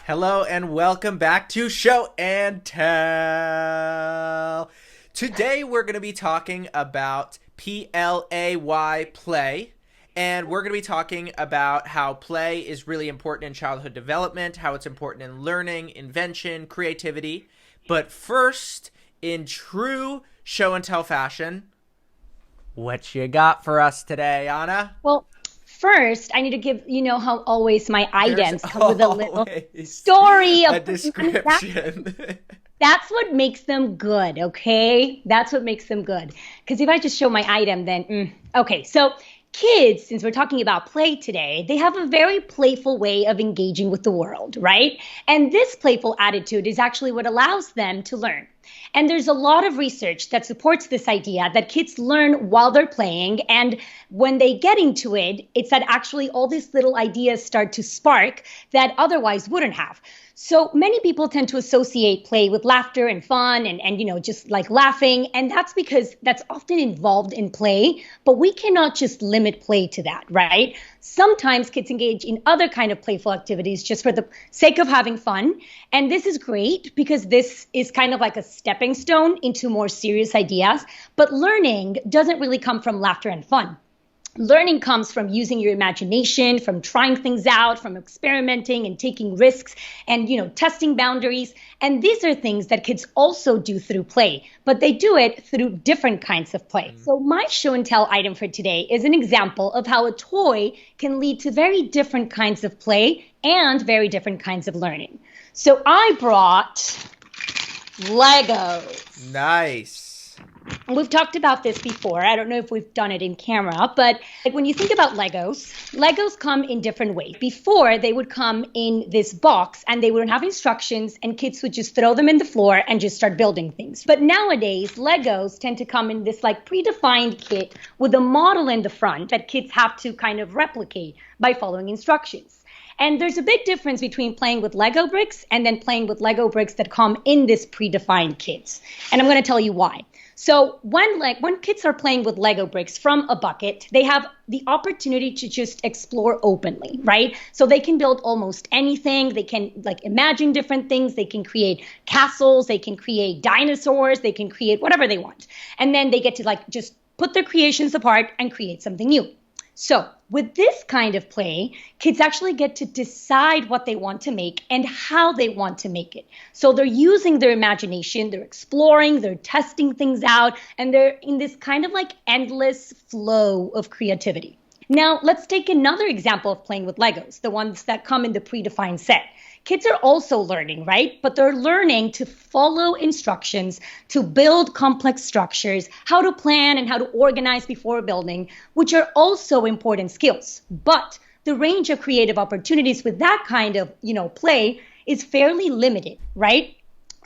Hello and welcome back to Show and Tell. Today we're going to be talking about PLAY, play, and we're going to be talking about how play is really important in childhood development, how it's important in learning, invention, creativity. But first, in true Show and Tell fashion, what you got for us today, Anna? Well, first, I need to give, how always my There's items come with a little always story a of description. that's what makes them good, okay? That's what makes them good. Because if I just show my item, then, okay. So kids, since we're talking about play today, they have a very playful way of engaging with the world, right? And this playful attitude is actually what allows them to learn. And there's a lot of research that supports this idea that kids learn while they're playing. And when they get into it, it's that actually all these little ideas start to spark that otherwise wouldn't have. So many people tend to associate play with laughter and fun and just like laughing. And that's because that's often involved in play, but we cannot just limit play to that, right? Sometimes kids engage in other kind of playful activities just for the sake of having fun. And this is great because this is kind of like a stepping stone into more serious ideas. But learning doesn't really come from laughter and fun. Learning comes from using your imagination, from trying things out, from experimenting and taking risks and, testing boundaries. And these are things that kids also do through play, but they do it through different kinds of play. So my show and tell item for today is an example of how a toy can lead to very different kinds of play and very different kinds of learning. So I brought Legos. Nice. We've talked about this before. I don't know if we've done it in camera, but when you think about Legos come in different ways. Before, they would come in this box and they wouldn't have instructions and kids would just throw them in the floor and just start building things. But nowadays, Legos tend to come in this like predefined kit with a model in the front that kids have to kind of replicate by following instructions. And there's a big difference between playing with Lego bricks and then playing with Lego bricks that come in this predefined kits. And I'm going to tell you why. So when kids are playing with Lego bricks from a bucket, they have the opportunity to just explore openly, right? So they can build almost anything. They can imagine different things. They can create castles. They can create dinosaurs. They can create whatever they want. And then they get to just put their creations apart and create something new. So with this kind of play, kids actually get to decide what they want to make and how they want to make it. So they're using their imagination, they're exploring, they're testing things out, and they're in this kind of endless flow of creativity. Now, let's take another example of playing with Legos, the ones that come in the predefined set. Kids are also learning, right? But they're learning to follow instructions, to build complex structures, how to plan and how to organize before building, which are also important skills. But the range of creative opportunities with that kind of, play is fairly limited, right?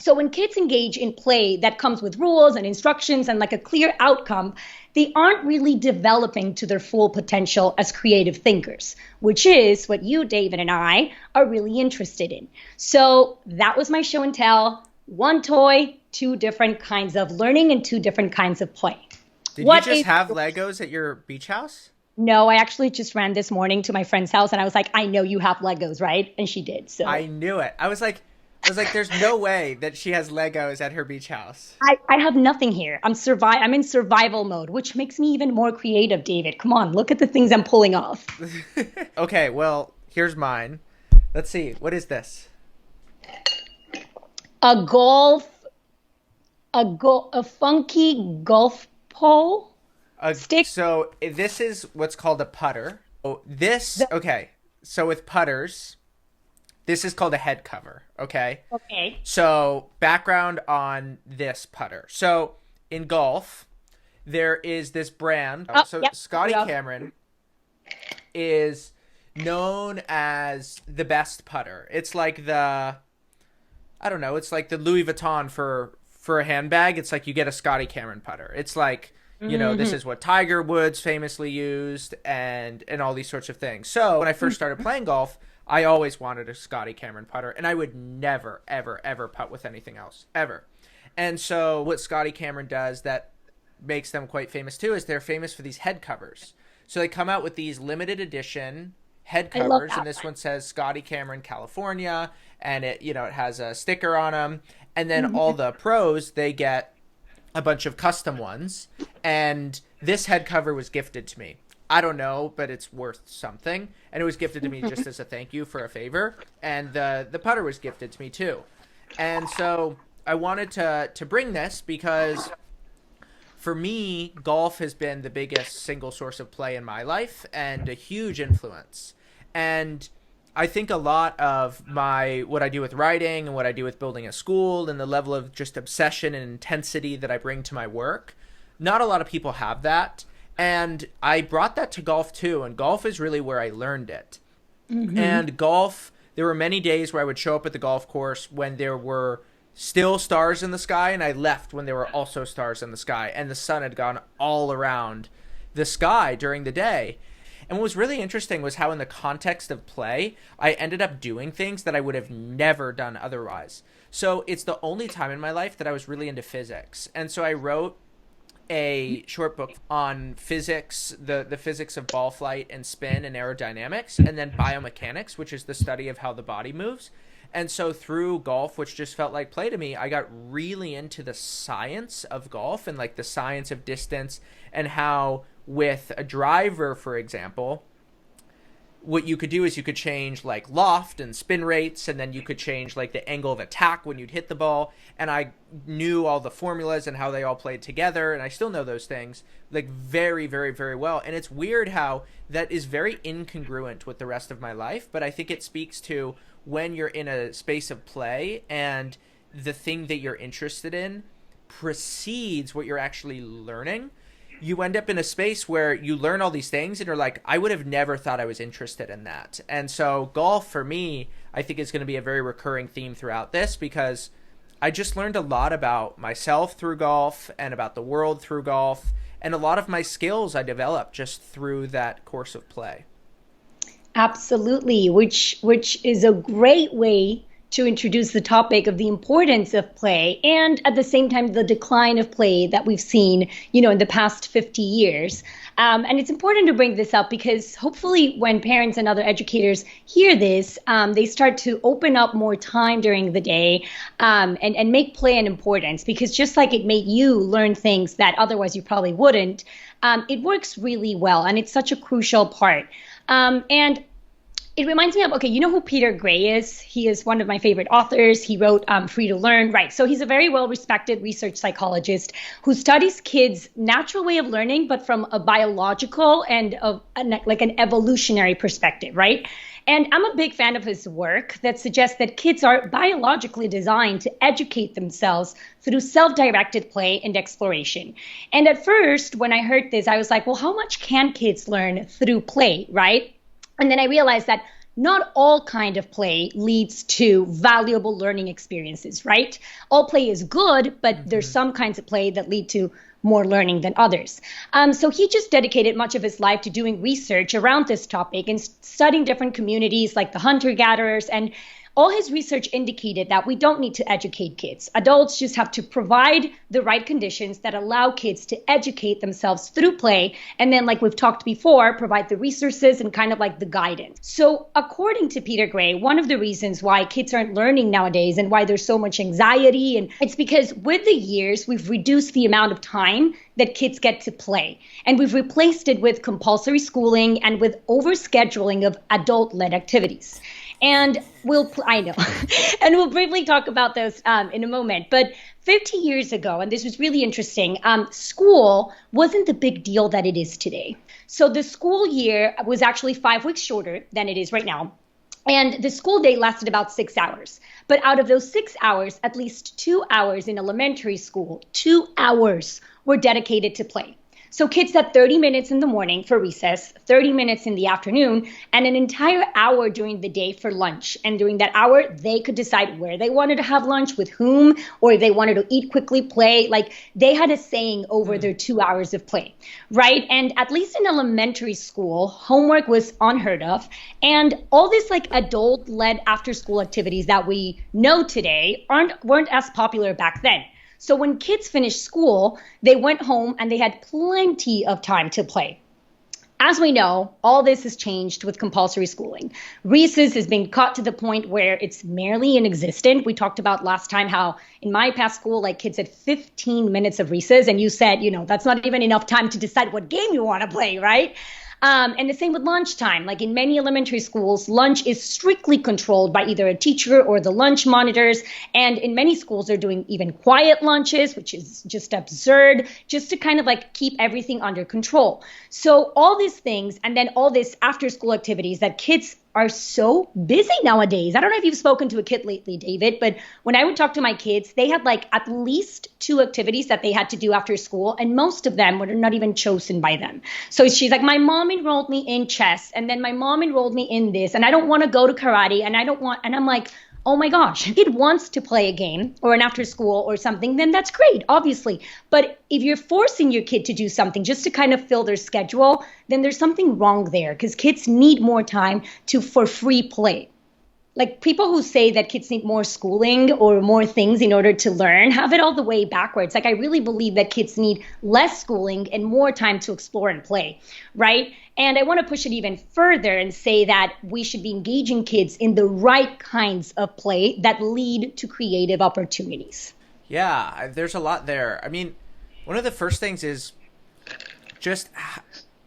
So when kids engage in play that comes with rules and instructions and a clear outcome, they aren't really developing to their full potential as creative thinkers, which is what you, David, and I are really interested in. So that was my show and tell. One toy, two different kinds of learning and two different kinds of play. Did you just have Legos at your beach house? No, I actually just ran this morning to my friend's house and I was like, I know you have Legos, right? And she did. So I knew it. I was like, there's no way that she has Legos at her beach house. I have nothing here. I'm in survival mode, which makes me even more creative, David. Come on, look at the things I'm pulling off. Okay, well, here's mine. Let's see. What is this? A funky golf pole stick. So this is what's called a putter. Okay. So with putters, this is called a head cover, okay? Okay. So background on this putter. So in golf, there is this brand. Yep. Scotty Cameron is known as the best putter. It's like it's like the Louis Vuitton for a handbag. It's like you get a Scotty Cameron putter. It's like, this is what Tiger Woods famously used and all these sorts of things. So when I first started playing golf, I always wanted a Scotty Cameron putter, and I would never, ever, ever putt with anything else, ever. And so what Scotty Cameron does that makes them quite famous too is they're famous for these head covers. So they come out with these limited edition head covers, and this one says Scotty Cameron, California, and it has a sticker on them. And then all the pros, they get a bunch of custom ones. And this head cover was gifted to me. I don't know, but it's worth something. And it was gifted to me just as a thank you for a favor. And the putter was gifted to me too. And so I wanted to bring this because for me, golf has been the biggest single source of play in my life and a huge influence. And I think a lot of what I do with writing and what I do with building a school and the level of just obsession and intensity that I bring to my work, not a lot of people have that. And I brought that to golf too. And golf is really where I learned it. And golf, there were many days where I would show up at the golf course when there were still stars in the sky, and I left when there were also stars in the sky, and the sun had gone all around the sky during the day. And what was really interesting was how in the context of play, I ended up doing things that I would have never done otherwise. So it's the only time in my life that I was really into physics. And so I wrote a short book on physics, the physics of ball flight and spin and aerodynamics, and then biomechanics, which is the study of how the body moves. And so through golf, which just felt like play to me, I got really into the science of golf and like the science of distance and how with a driver, for example, what you could do is you could change like loft and spin rates, and then you could change like the angle of attack when you'd hit the ball. And I knew all the formulas and how they all played together, and I still know those things like very, very, very well. And it's weird how that is very incongruent with the rest of my life, but I think it speaks to when you're in a space of play and the thing that you're interested in precedes what you're actually learning. You end up in a space where you learn all these things and you're like, I would have never thought I was interested in that. And so golf for me, I think is going to be a very recurring theme throughout this, because I just learned a lot about myself through golf and about the world through golf. And a lot of my skills I developed just through that course of play. Absolutely, which is a great way to introduce the topic of the importance of play, and at the same time the decline of play that we've seen, in the past 50 years. And it's important to bring this up because hopefully when parents and other educators hear this, they start to open up more time during the day and make play an importance, because just like it made you learn things that otherwise you probably wouldn't, it works really well, and it's such a crucial part. And it reminds me of, you know who Peter Gray is? He is one of my favorite authors. He wrote Free to Learn, right? So he's a very well-respected research psychologist who studies kids' natural way of learning, but from a biological and like an evolutionary perspective, right? And I'm a big fan of his work that suggests that kids are biologically designed to educate themselves through self-directed play and exploration. And at first, when I heard this, I was like, well, how much can kids learn through play, right? And then I realized that not all kind of play leads to valuable learning experiences, right? All play is good, but there's some kinds of play that lead to more learning than others. So he just dedicated much of his life to doing research around this topic and studying different communities like the hunter-gatherers, and all his research indicated that we don't need to educate kids. Adults just have to provide the right conditions that allow kids to educate themselves through play. And then, like we've talked before, provide the resources and kind of like the guidance. So according to Peter Gray, one of the reasons why kids aren't learning nowadays and why there's so much anxiety, and it's because with the years, we've reduced the amount of time that kids get to play. And we've replaced it with compulsory schooling and with overscheduling of adult-led activities. And I know, and we'll briefly talk about those in a moment. But 50 years ago, and this was really interesting, school wasn't the big deal that it is today. So the school year was actually 5 weeks shorter than it is right now. And the school day lasted about 6 hours. But out of those 6 hours, at least 2 hours in elementary school, 2 hours were dedicated to play. So kids had 30 minutes in the morning for recess, 30 minutes in the afternoon, and an entire hour during the day for lunch. And during that hour, they could decide where they wanted to have lunch, with whom, or if they wanted to eat quickly, play. Like, they had a saying over their 2 hours of play, right? And at least in elementary school, homework was unheard of. And all this like adult-led after-school activities that we know today weren't as popular back then. So when kids finished school, they went home and they had plenty of time to play. As we know, all this has changed with compulsory schooling. Recess has been cut to the point where it's merely inexistent. We talked about last time how in my past school, like kids had 15 minutes of recess, and you said, that's not even enough time to decide what game you want to play, right? And the same with lunchtime. Like in many elementary schools, lunch is strictly controlled by either a teacher or the lunch monitors. And in many schools, they're doing even quiet lunches, which is just absurd, just to kind of like keep everything under control. So all these things, and then all this after school activities that kids are so busy nowadays. I don't know if you've spoken to a kid lately, David, but when I would talk to my kids, they had like at least 2 activities that they had to do after school, and most of them were not even chosen by them. So she's like, my mom enrolled me in chess, and then my mom enrolled me in this, and I don't want to go to karate, and I'm like, oh my gosh, if kid wants to play a game or an after school or something, then that's great, obviously. But if you're forcing your kid to do something just to kind of fill their schedule, then there's something wrong there, because kids need more time for free play. Like people who say that kids need more schooling or more things in order to learn have it all the way backwards. Like I really believe that kids need less schooling and more time to explore and play, right? And I want to push it even further and say that we should be engaging kids in the right kinds of play that lead to creative opportunities. Yeah, there's a lot there. I mean, one of the first things is just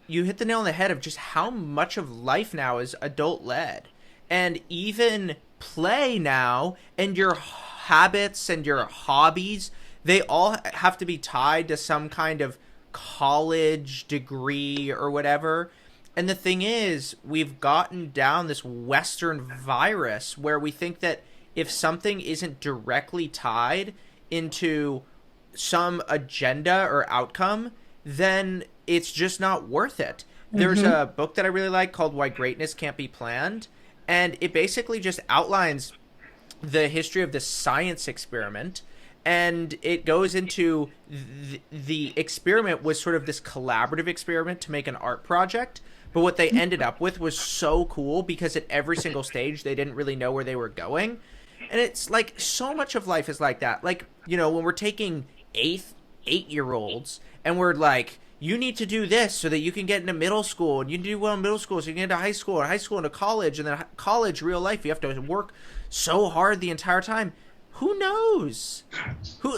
you hit the nail on the head of just how much of life now is adult-led. And even play now and your habits and your hobbies, they all have to be tied to some kind of college degree or whatever. And the thing is, we've gotten down this Western virus where we think that if something isn't directly tied into some agenda or outcome, then it's just not worth it. Mm-hmm. There's a book that I really like called Why Greatness Can't Be Planned. And it basically just outlines the history of the science experiment. And it goes into the experiment was sort of this collaborative experiment to make an art project. But what they ended up with was so cool because at every single stage, they didn't really know where they were going. And it's like so much of life is like that. Like, when we're taking 8-year-olds and we're like, you need to do this so that you can get into middle school, and you do well in middle school so you can get into high school, and high school into college, and then college, real life, you have to work so hard the entire time. Who knows? Who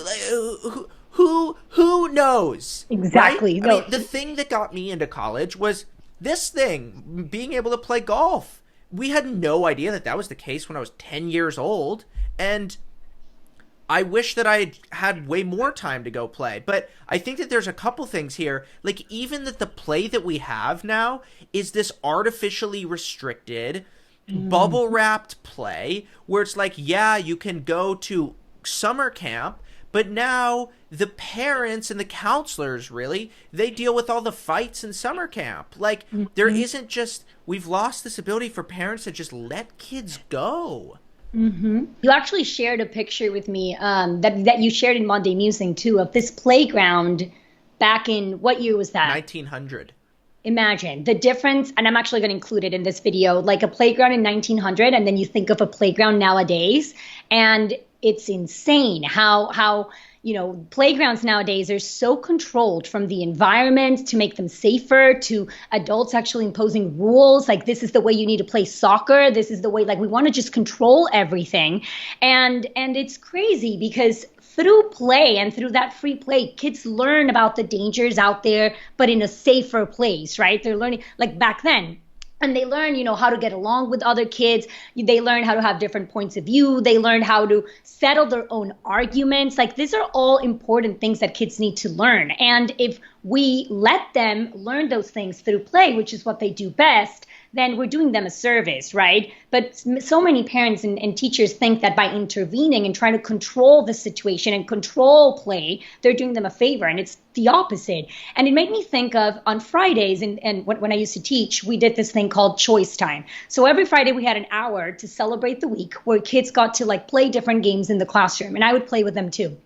knows? Exactly. Right? I mean, the thing that got me into college was this thing, being able to play golf. We had no idea that was the case when I was 10 years old, and I wish that I had way more time to go play. But I think that there's a couple things here. Like, even that the play that we have now is this artificially restricted, bubble-wrapped play where it's like, yeah, you can go to summer camp, but now the parents and the counselors, really, they deal with all the fights in summer camp. Like, there isn't just, we've lost this ability for parents to just let kids go. Mm-hmm. You actually shared a picture with me that you shared in Monday Musing too, of this playground back in, what year was that? 1900. Imagine the difference, and I'm actually going to include it in this video, like a playground in 1900, and then you think of a playground nowadays, and it's insane how playgrounds nowadays are so controlled, from the environment to make them safer to adults actually imposing rules. Like, this is the way you need to play soccer. This is the way, like, we want to just control everything. And it's crazy because through play and through that free play, kids learn about the dangers out there, but in a safer place, right? They're learning, like back then. And they learn, how to get along with other kids. They learn how to have different points of view. They learn how to settle their own arguments. Like, these are all important things that kids need to learn. And if we let them learn those things through play, which is what they do best, then we're doing them a service, right? But so many parents and teachers think that by intervening and trying to control the situation and control play, they're doing them a favor. And it's the opposite. And it made me think of, on Fridays, and when I used to teach, we did this thing called choice time. So every Friday we had an hour to celebrate the week where kids got to play different games in the classroom. And I would play with them too.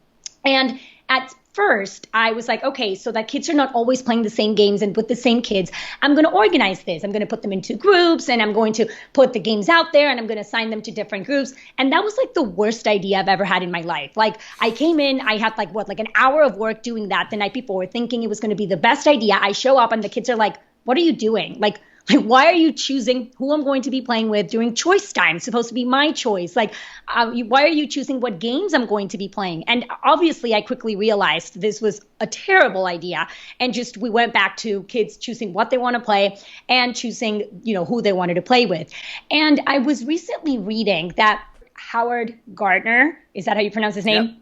And at first, I was like, okay, so that kids are not always playing the same games and with the same kids. I'm going to organize this. I'm going to put them into groups, and I'm going to put the games out there, and I'm going to assign them to different groups. And that was the worst idea I've ever had in my life. Like, I came in, I had an hour of work doing that the night before, thinking it was going to be the best idea. I show up and the kids are like, what are you doing? Like, why are you choosing who I'm going to be playing with during choice time? It's supposed to be my choice. Like, why are you choosing what games I'm going to be playing? And obviously, I quickly realized this was a terrible idea. And just we went back to kids choosing what they want to play and choosing, who they wanted to play with. And I was recently reading that Howard Gardner, is that how you pronounce his name? Yep.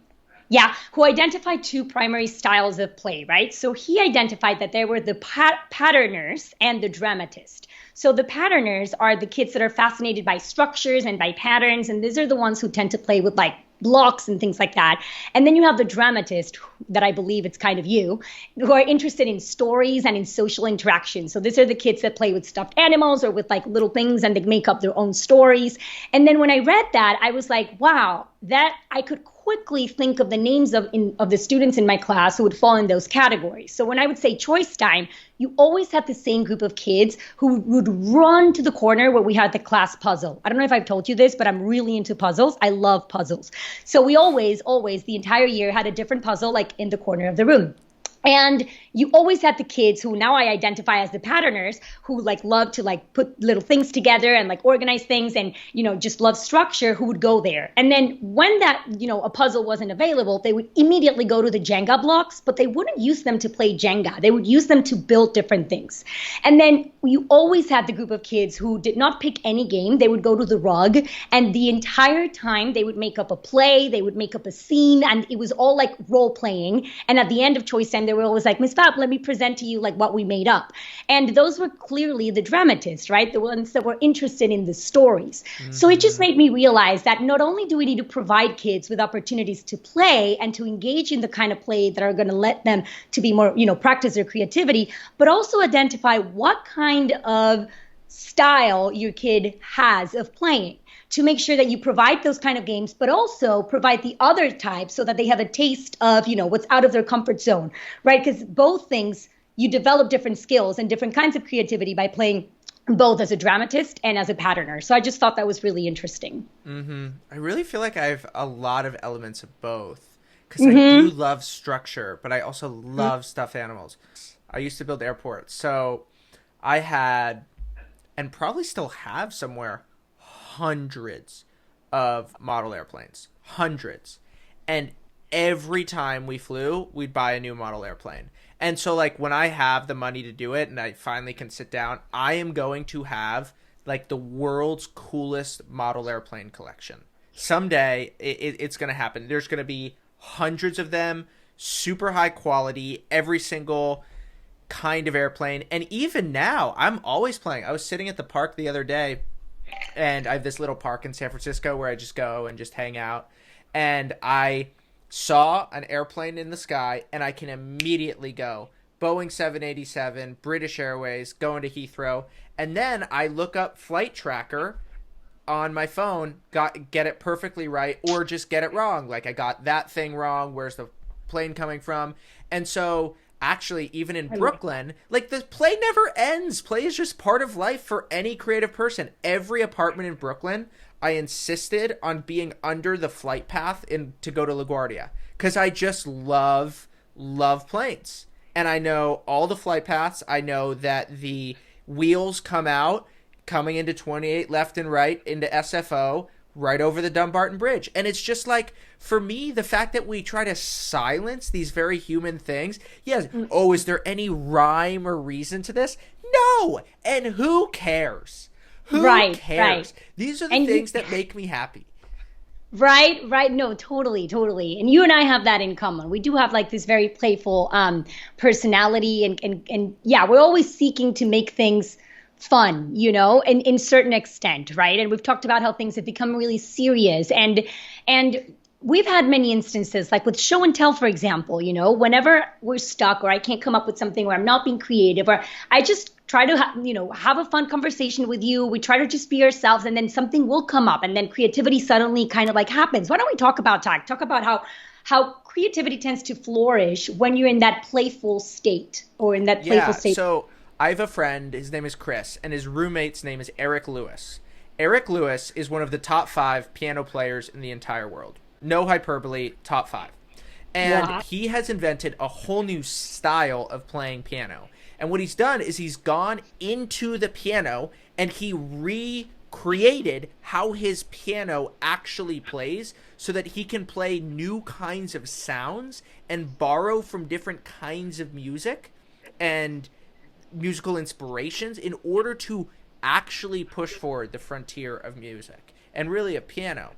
Yeah, who identified two primary styles of play, right? So he identified that there were the patterners and the dramatists. So the patterners are the kids that are fascinated by structures and by patterns, and these are the ones who tend to play with like blocks and things like that. And then you have the dramatist, that I believe it's kind of you, who are interested in stories and in social interaction. So these are the kids that play with stuffed animals or with like little things, and they make up their own stories. And then when I read that, I was like, wow, that I could quickly think of the names of the students in my class who would fall in those categories. So when I would say choice time, you always had the same group of kids who would run to the corner where we had the class puzzle. I don't know if I've told you this, but I'm really into puzzles. I love puzzles. So we always, the entire year had a different puzzle like in the corner of the room. And you always had the kids who now I identify as the patterners, who like love to like put little things together and like organize things and, just love structure, who would go there. And then when that, a puzzle wasn't available, they would immediately go to the Jenga blocks, but they wouldn't use them to play Jenga. They would use them to build different things. And then you always had the group of kids who did not pick any game. They would go to the rug, and the entire time they would make up a play, they would make up a scene, and it was all like role playing. And at the end of choice time, they were always like, Miss Fab, let me present to you like what we made up. And those were clearly the dramatists, right? The ones that were interested in the stories. Mm-hmm. So it just made me realize that not only do we need to provide kids with opportunities to play and to engage in the kind of play that are going to let them to be more, practice their creativity, but also identify what kind of style your kid has of playing, to make sure that you provide those kind of games, but also provide the other types so that they have a taste of, what's out of their comfort zone, right? Because both things, you develop different skills and different kinds of creativity by playing both as a dramatist and as a patterner. So I just thought that was really interesting. Mm-hmm. I really feel like I have a lot of elements of both, because I do love structure, but I also love stuffed animals. I used to build airports. So I had, and probably still have somewhere, hundreds of model airplanes, hundreds. And every time we flew, we'd buy a new model airplane. And so like when I have the money to do it and I finally can sit down, I am going to have like the world's coolest model airplane collection. Someday it's going to happen. There's going to be hundreds of them, super high quality, every single kind of airplane. And even now, I'm always playing. I was sitting at the park the other day, and I have this little park in San Francisco where I just go and just hang out. And I saw an airplane in the sky, and I can immediately go Boeing 787, British Airways, going to Heathrow. And then I look up Flight Tracker on my phone, get it perfectly right, or just get it wrong. Like, I got that thing wrong. Where's the plane coming from? And so actually, even in Brooklyn, like, the play never ends. Play is just part of life for any creative person. Every apartment in Brooklyn, I insisted on being under the flight path to go to LaGuardia, because I just love planes. And I know all the flight paths. I know that the wheels coming into 28 left and right into SFO, right over the Dumbarton Bridge. And it's just like, for me, the fact that we try to silence these very human things. Yes. Oh, is there any rhyme or reason to this? No. And who cares? Who cares? Right. These are the things that make me happy. Right. No, totally. And you and I have that in common. We do have like this very playful personality, and yeah, we're always seeking to make things fun, and in certain extent, right? And we've talked about how things have become really serious, and we've had many instances, like with show and tell, for example, whenever we're stuck or I can't come up with something, or I'm not being creative, or I just try to have a fun conversation with you. We try to just be ourselves, and then something will come up, and then creativity suddenly kind of like happens. Why don't we talk about how creativity tends to flourish when you're in that playful state, or in that playful state? So I have a friend, his name is Chris, and his roommate's name is Eric Lewis. Eric Lewis is one of the top 5 piano players in the entire world. No hyperbole, top 5. And he has invented a whole new style of playing piano. And what he's done is he's gone into the piano and he recreated how his piano actually plays so that he can play new kinds of sounds and borrow from different kinds of music and musical inspirations in order to actually push forward the frontier of music and really a piano.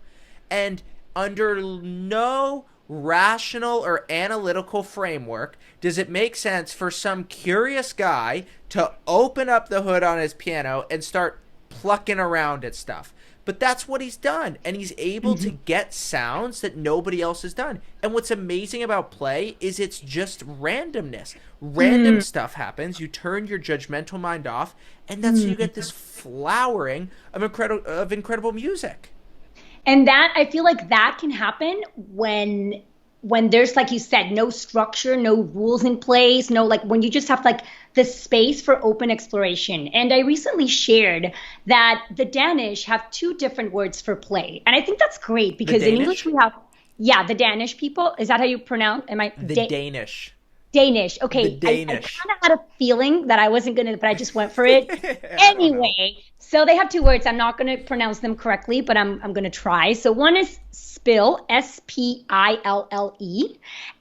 And under no rational or analytical framework does it make sense for some curious guy to open up the hood on his piano and start plucking around at stuff. But that's what he's done, and he's able to get sounds that nobody else has done. And what's amazing about play is it's just randomness. Random stuff happens, you turn your judgmental mind off, and that's how you get this flowering of incredible music. And that, I feel like that can happen when there's, like you said, no structure, no rules in place, no, like when you just have like the space for open exploration. And I recently shared that the Danish have 2 different words for play. And I think that's great because in English we have, the Danish people. Is that how you pronounce? Danish. Danish. Okay. The Danish. I kind of had a feeling that I wasn't going to, but I just went for it. Anyway, so they have 2 words. I'm not going to pronounce them correctly, but I'm going to try. So one is spill, S-P-I-L-L-E.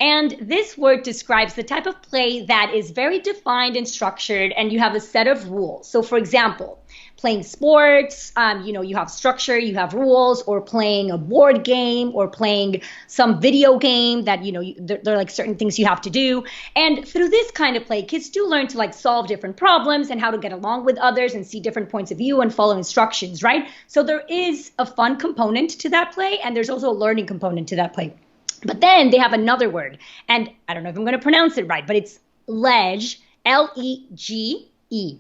And this word describes the type of play that is very defined and structured, and you have a set of rules. So for example, playing sports, you have structure, you have rules, or playing a board game, or playing some video game that, there are like certain things you have to do. And through this kind of play, kids do learn to like solve different problems and how to get along with others and see different points of view and follow instructions, right? So there is a fun component to that play, and there's also a learning component to that play. But then they have another word, and I don't know if I'm going to pronounce it right, but it's ledge, L-E-G,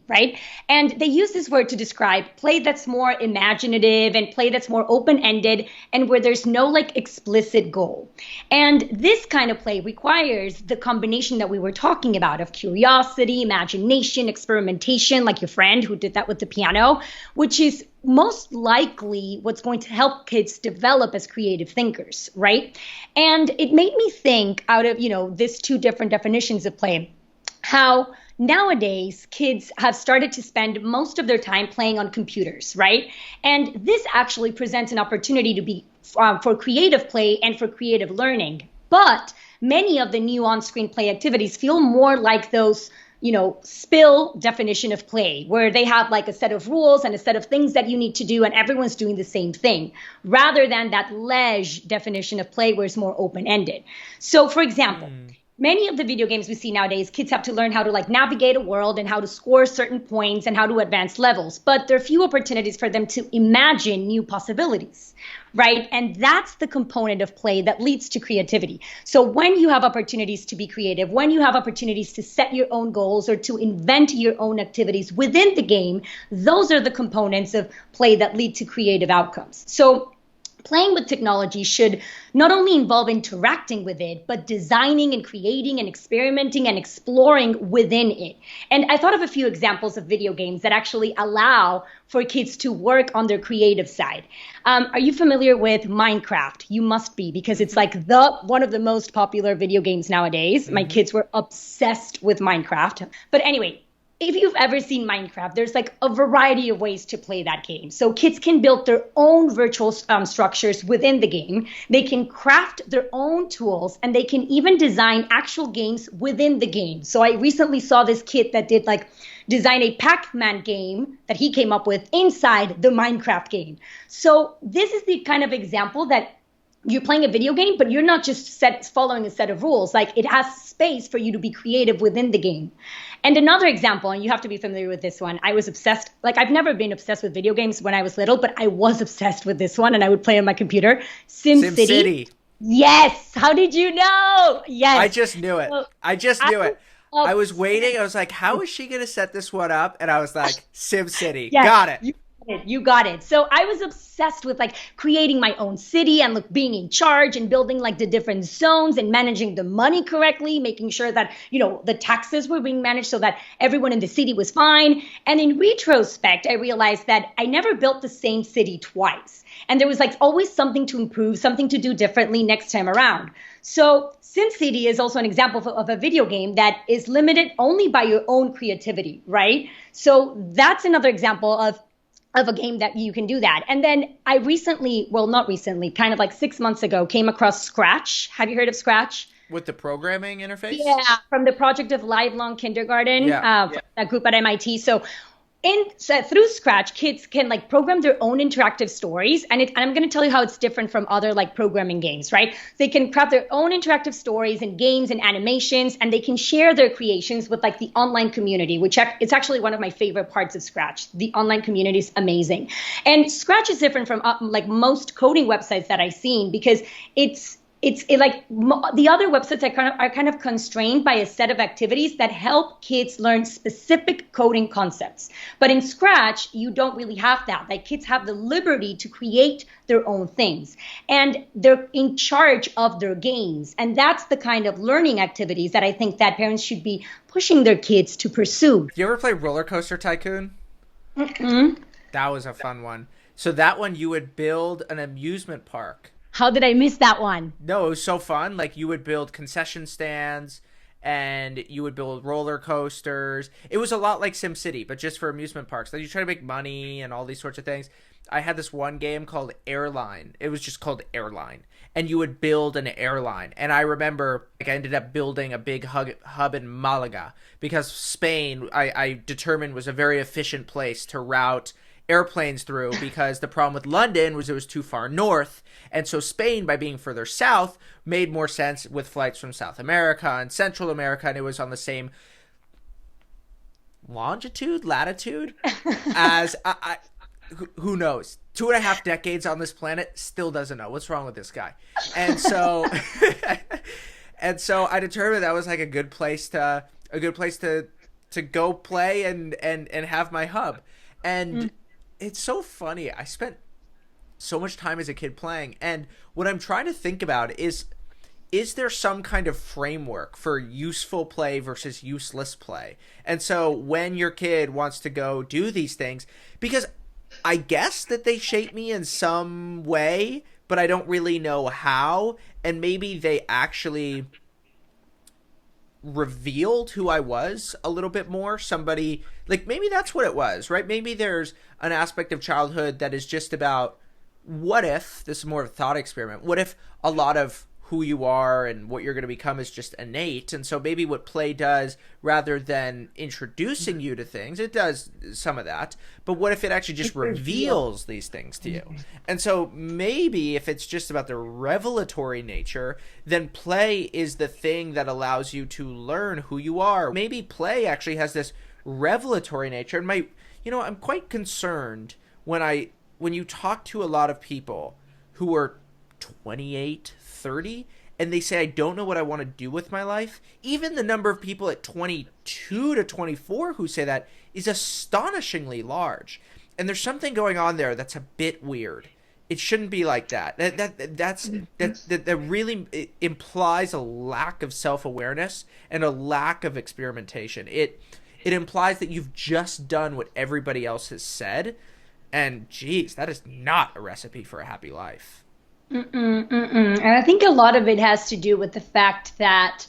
right? And they use this word to describe play that's more imaginative and play that's more open-ended and where there's no like explicit goal. And this kind of play requires the combination that we were talking about of curiosity, imagination, experimentation, like your friend who did that with the piano, which is most likely what's going to help kids develop as creative thinkers, right? And it made me think out of, these 2 different definitions of play, how nowadays, kids have started to spend most of their time playing on computers, right? And this actually presents an opportunity to be for creative play and for creative learning. But many of the new on-screen play activities feel more like those, spill definition of play, where they have like a set of rules and a set of things that you need to do, and everyone's doing the same thing, rather than that ledge definition of play where it's more open-ended. So, for example, many of the video games we see nowadays, kids have to learn how to like navigate a world and how to score certain points and how to advance levels. But there are few opportunities for them to imagine new possibilities, right? And that's the component of play that leads to creativity. So when you have opportunities to be creative, when you have opportunities to set your own goals or to invent your own activities within the game, those are the components of play that lead to creative outcomes. So playing with technology should not only involve interacting with it, but designing and creating and experimenting and exploring within it. And I thought of a few examples of video games that actually allow for kids to work on their creative side. Are you familiar with Minecraft? You must be, because it's like one of the most popular video games nowadays. My kids were obsessed with Minecraft. But anyway, if you've ever seen Minecraft, there's like a variety of ways to play that game. So kids can build their own virtual structures within the game. They can craft their own tools, and they can even design actual games within the game. So I recently saw this kid that did like design a Pac-Man game that he came up with inside the Minecraft game. So this is the kind of example that you're playing a video game, but you're not just following a set of rules. Like, it has space for you to be creative within the game. And another example, and you have to be familiar with this one, I was obsessed. Like, I've never been obsessed with video games when I was little, but I was obsessed with this one, and I would play on my computer. SimCity. Yes. How did you know? Yes. I just knew it. I just knew it. I was waiting. I was like, how is she going to set this one up? And I was like, SimCity. Yes. Got it. You got it. So I was obsessed with like creating my own city and like being in charge and building like the different zones and managing the money correctly, making sure that, the taxes were being managed so that everyone in the city was fine. And in retrospect, I realized that I never built the same city twice. And there was like always something to improve, something to do differently next time around. So SimCity is also an example of a video game that is limited only by your own creativity, right? So that's another example of a game that you can do that. And then I recently, well, not recently, kind of like 6 months ago, came across Scratch. Have you heard of Scratch? With the programming interface? Yeah, from the project of Lifelong Kindergarten, that group at MIT. So through Scratch, kids can like program their own interactive stories, and I'm going to tell you how it's different from other like programming games, right? They can craft their own interactive stories and games and animations, and they can share their creations with like the online community, which it's actually one of my favorite parts of Scratch. The online community is amazing, and Scratch is different from like most coding websites that I've seen because the other websites are kind of constrained by a set of activities that help kids learn specific coding concepts. But in Scratch, you don't really have that. Like kids have the liberty to create their own things, and they're in charge of their games. And that's the kind of learning activities that I think that parents should be pushing their kids to pursue. Do you ever play Roller Coaster Tycoon? Mm-mm. That was a fun one. So that one, you would build an amusement park. How did I miss that one? No, it was so fun. Like you would build concession stands and you would build roller coasters. It was a lot like SimCity, but just for amusement parks. Like you try to make money and all these sorts of things. I had this one game called Airline. It was just called Airline. And you would build an airline. And I remember like I ended up building a big hub in Malaga because Spain, I determined, was a very efficient place to route airplanes through, because the problem with London was it was too far north, and so Spain, by being further south, made more sense with flights from South America and Central America, and it was on the same latitude as who knows, 2.5 decades on this planet, still doesn't know what's wrong with this guy. And so and so I determined that was like a good place to go play and have my hub. And it's so funny. I spent so much time as a kid playing, and what I'm trying to think about is there some kind of framework for useful play versus useless play? And so when your kid wants to go do these things, because I guess that they shape me in some way, but I don't really know how, and maybe they actually revealed who I was a little bit more. Somebody, like, maybe that's what it was, right? Maybe there's an aspect of childhood that is just about, what if, this is more of a thought experiment, what if a lot of who you are and what you're going to become is just innate? And so maybe what play does, rather than introducing you to things, it does some of that, but what if it actually just reveals these things to you? And so maybe if it's just about the revelatory nature, then play is the thing that allows you to learn who you are. Maybe play actually has this revelatory nature. And I'm quite concerned when you talk to a lot of people who are 28, 30, and they say, I don't know what I want to do with my life. Even the number of people at 22 to 24 who say that is astonishingly large. And there's something going on there that's a bit weird. It shouldn't be like that. That really implies a lack of self-awareness and a lack of experimentation. It implies that you've just done what everybody else has said. And geez, that is not a recipe for a happy life. And I think a lot of it has to do with the fact that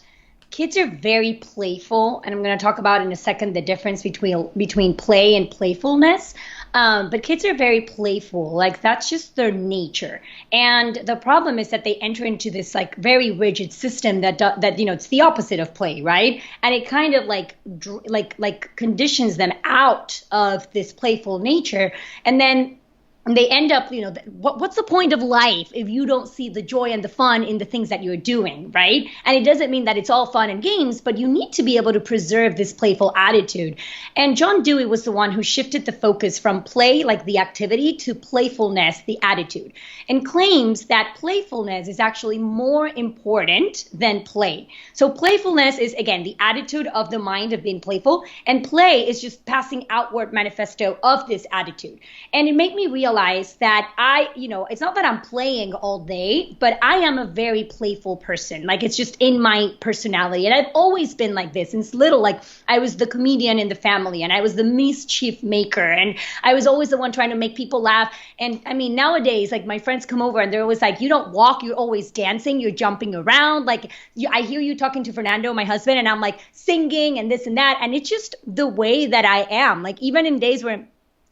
kids are very playful, and I'm going to talk about in a second the difference between play and playfulness. But kids are very playful, like that's just their nature. And the problem is that they enter into this like very rigid system that it's the opposite of play, right? And it kind of like conditions them out of this playful nature, and then they end up, what's the point of life if you don't see the joy and the fun in the things that you're doing, right? And it doesn't mean that it's all fun and games, but you need to be able to preserve this playful attitude. And John Dewey was the one who shifted the focus from play, like the activity, to playfulness, the attitude, and claims that playfulness is actually more important than play. So playfulness is, again, the attitude of the mind of being playful, and play is just passing outward manifesto of this attitude. And it made me realize realized that it's not that I'm playing all day, but I am a very playful person. Like, it's just in my personality. And I've always been like this since little. Like, I was the comedian in the family, and I was the mischief maker, and I was always the one trying to make people laugh. And I mean, nowadays, like, my friends come over and they're always like, you don't walk, you're always dancing, you're jumping around. Like, I hear you talking to Fernando, my husband, and I'm like singing and this and that. And it's just the way that I am. Like, even in days where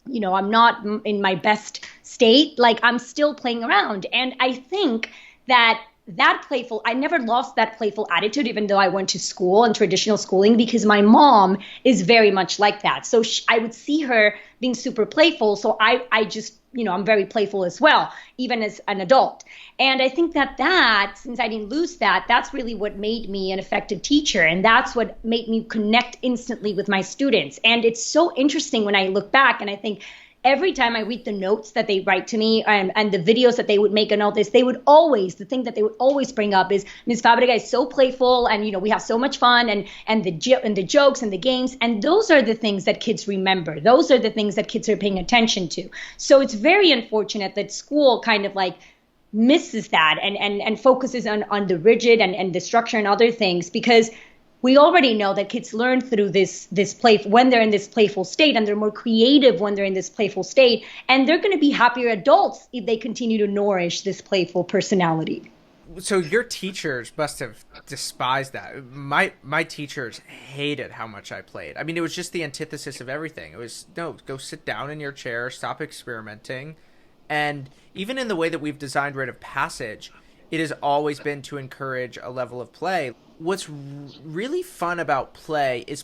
I'm not in my best state, like, I'm still playing around. And I think that I never lost that playful attitude, even though I went to school and traditional schooling, because my mom is very much like that. So I would see her being super playful. So I just, I'm very playful as well, even as an adult. And I think that since I didn't lose that, that's really what made me an effective teacher. And that's what made me connect instantly with my students. And it's so interesting when I look back and I think, every time I read the notes that they write to me and the videos that they would make and all this, the thing that they would always bring up is Ms. Fabrega is so playful, and we have so much fun, and the jokes and the games, and those are the things that kids remember. Those are the things that kids are paying attention to. So it's very unfortunate that school kind of like misses that and focuses on the rigid and the structure and other things, because we already know that kids learn through this play when they're in this playful state, and they're more creative when they're in this playful state, and they're going to be happier adults if they continue to nourish this playful personality. So your teachers must have despised that. My teachers hated how much I played. I mean, it was just the antithesis of everything. It was, no, go sit down in your chair, stop experimenting. And even in the way that we've designed rite of passage, it has always been to encourage a level of play. What's really fun about play is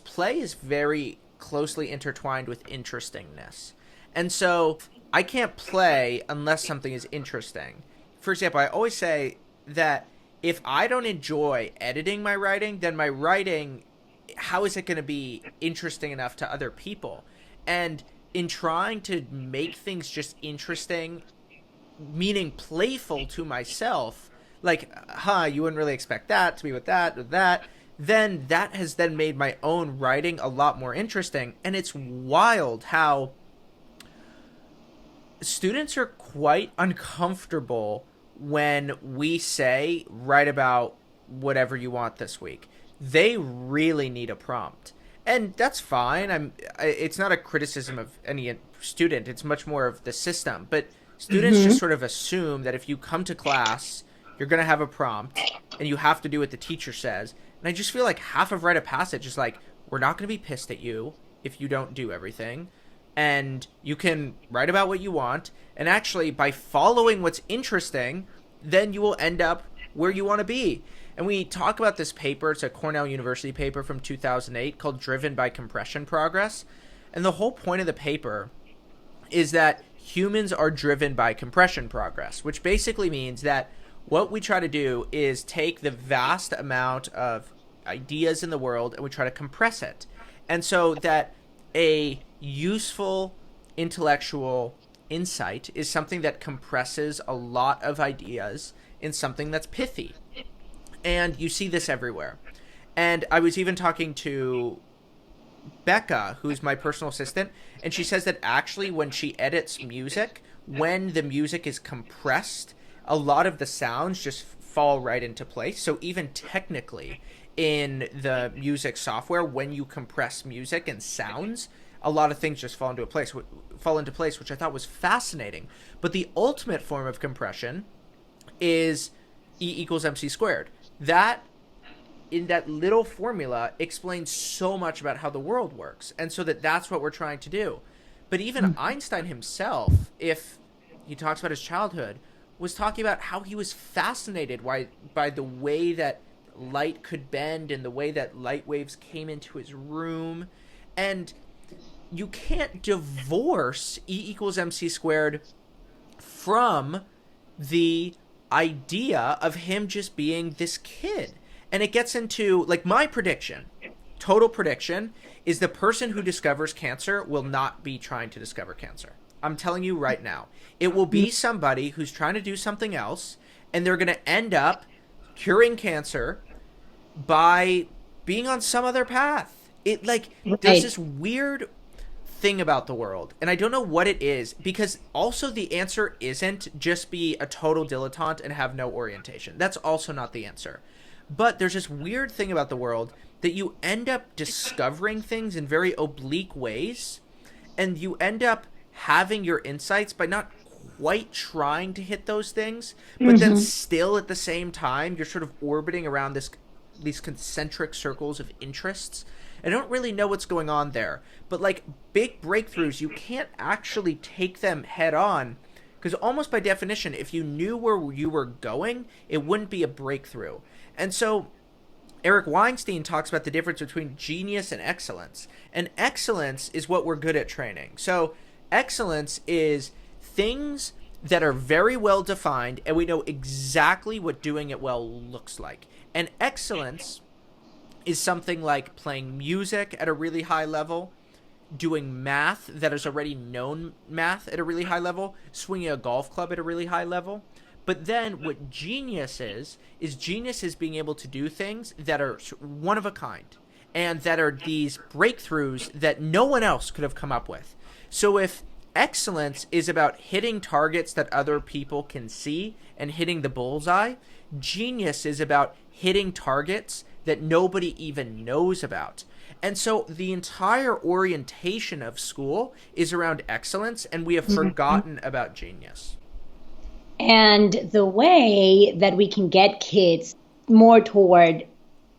very closely intertwined with interestingness. And so I can't play unless something is interesting. For example, I always say that if I don't enjoy editing my writing, then my writing, how is it going to be interesting enough to other people? And in trying to make things just interesting, meaning playful to myself, like, you wouldn't really expect that to be with that or that, then that has then made my own writing a lot more interesting. And it's wild how students are quite uncomfortable when we say, write about whatever you want this week. They really need a prompt. And that's fine. It's not a criticism of any student. It's much more of the system. But students just sort of assume that if you come to class, you're going to have a prompt, and you have to do what the teacher says. And I just feel like half of Rite of Passage is like, we're not going to be pissed at you if you don't do everything. And you can write about what you want. And actually, by following what's interesting, then you will end up where you want to be. And we talk about this paper. It's a Cornell University paper from 2008 called Driven by Compression Progress. And the whole point of the paper is that humans are driven by compression progress, which basically means that what we try to do is take the vast amount of ideas in the world and we try to compress it. And so that a useful intellectual insight is something that compresses a lot of ideas in something that's pithy. And you see this everywhere. And I was even talking to Becca, who's my personal assistant, and she says that actually when she edits music, when the music is compressed, a lot of the sounds just fall right into place. So even technically in the music software, when you compress music and sounds, a lot of things just fall into place, which I thought was fascinating. But the ultimate form of compression is E equals MC squared. That, in that little formula, explains so much about how the world works. And so that's what we're trying to do. But even Einstein himself, if he talks about his childhood, was talking about how he was fascinated by the way that light could bend and the way that light waves came into his room. And you can't divorce E equals MC squared from the idea of him just being this kid. And it gets into, like, my prediction, total prediction, is the person who discovers cancer will not be trying to discover cancer. I'm telling you right now. It will be somebody who's trying to do something else, and they're going to end up curing cancer by being on some other path. There's this weird thing about the world, and I don't know what it is, because also the answer isn't just be a total dilettante and have no orientation. That's also not the answer. But there's this weird thing about the world that you end up discovering things in very oblique ways, and you end up having your insights by not quite trying to hit those things, but then still at the same time you're sort of orbiting around these concentric circles of interests. I don't really know what's going on there, but like big breakthroughs, you can't actually take them head on, because almost by definition, if you knew where you were going, it wouldn't be a breakthrough. And so Eric Weinstein talks about the difference between genius and excellence. And excellence is what we're good at training. So excellence is things that are very well defined, and we know exactly what doing it well looks like. And excellence is something like playing music at a really high level, doing math that is already known math at a really high level, swinging a golf club at a really high level. But then what genius is genius is being able to do things that are one of a kind, and that are these breakthroughs that no one else could have come up with. So if excellence is about hitting targets that other people can see and hitting the bullseye, genius is about hitting targets that nobody even knows about. And so the entire orientation of school is around excellence, and we have forgotten about genius. And the way that we can get kids more toward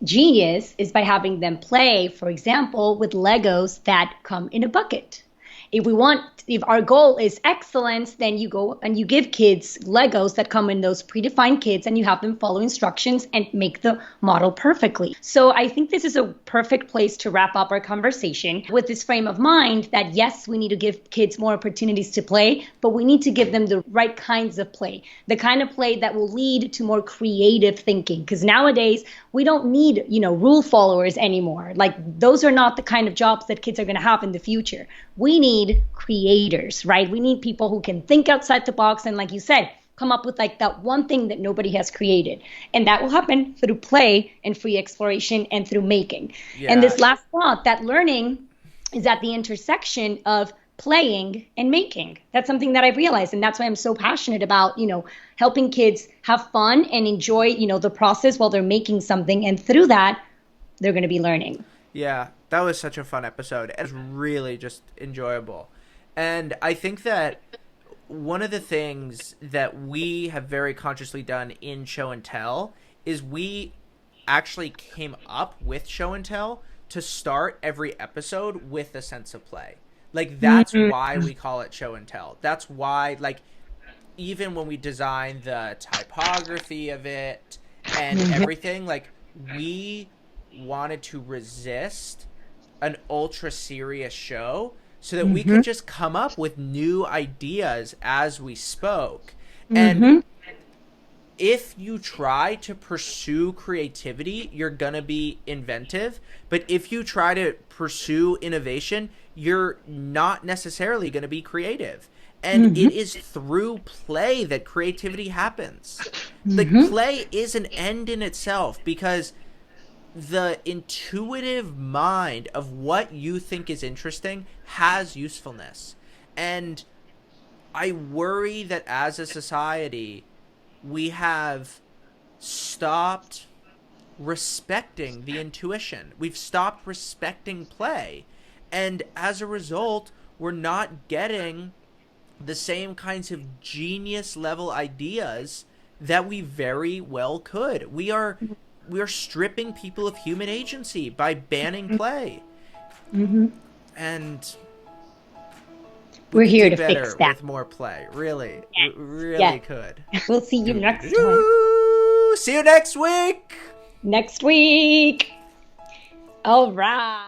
genius is by having them play, for example, with Legos that come in a bucket. If our goal is excellence, then you go and you give kids Legos that come in those predefined kits, and you have them follow instructions and make the model perfectly. So I think this is a perfect place to wrap up our conversation with this frame of mind that yes, we need to give kids more opportunities to play, but we need to give them the right kinds of play, the kind of play that will lead to more creative thinking. Because nowadays we don't need, rule followers anymore. Like those are not the kind of jobs that kids are going to have in the future. We need creators, right? We need people who can think outside the box and, like you said, come up with like that one thing that nobody has created. And that will happen through play and free exploration and through making. Yeah. And this last thought, that learning is at the intersection of playing and making. That's something that I've realized. And that's why I'm so passionate about, helping kids have fun and enjoy, the process while they're making something. And through that, they're going to be learning. Yeah, that was such a fun episode. It was really just enjoyable. And I think that one of the things that we have very consciously done in Show and Tell is we actually came up with Show and Tell to start every episode with a sense of play. Like, that's why we call it Show and Tell. That's why, like, even when we designed the typography of it and everything, like, we wanted to resist an ultra serious show so that we could just come up with new ideas as we spoke. And if you try to pursue creativity, you're gonna be inventive. But if you try to pursue innovation, you're not necessarily gonna be creative. And it is through play that creativity happens. Like, play is an end in itself, because the intuitive mind of what you think is interesting has usefulness. And I worry that as a society, we have stopped respecting the intuition. We've stopped respecting play. And as a result, we're not getting the same kinds of genius level ideas that we very well could. We are stripping people of human agency by banning play. And we're here to fix that with more play. Really, really could. We'll see you next time. See you next week. Next week. All right.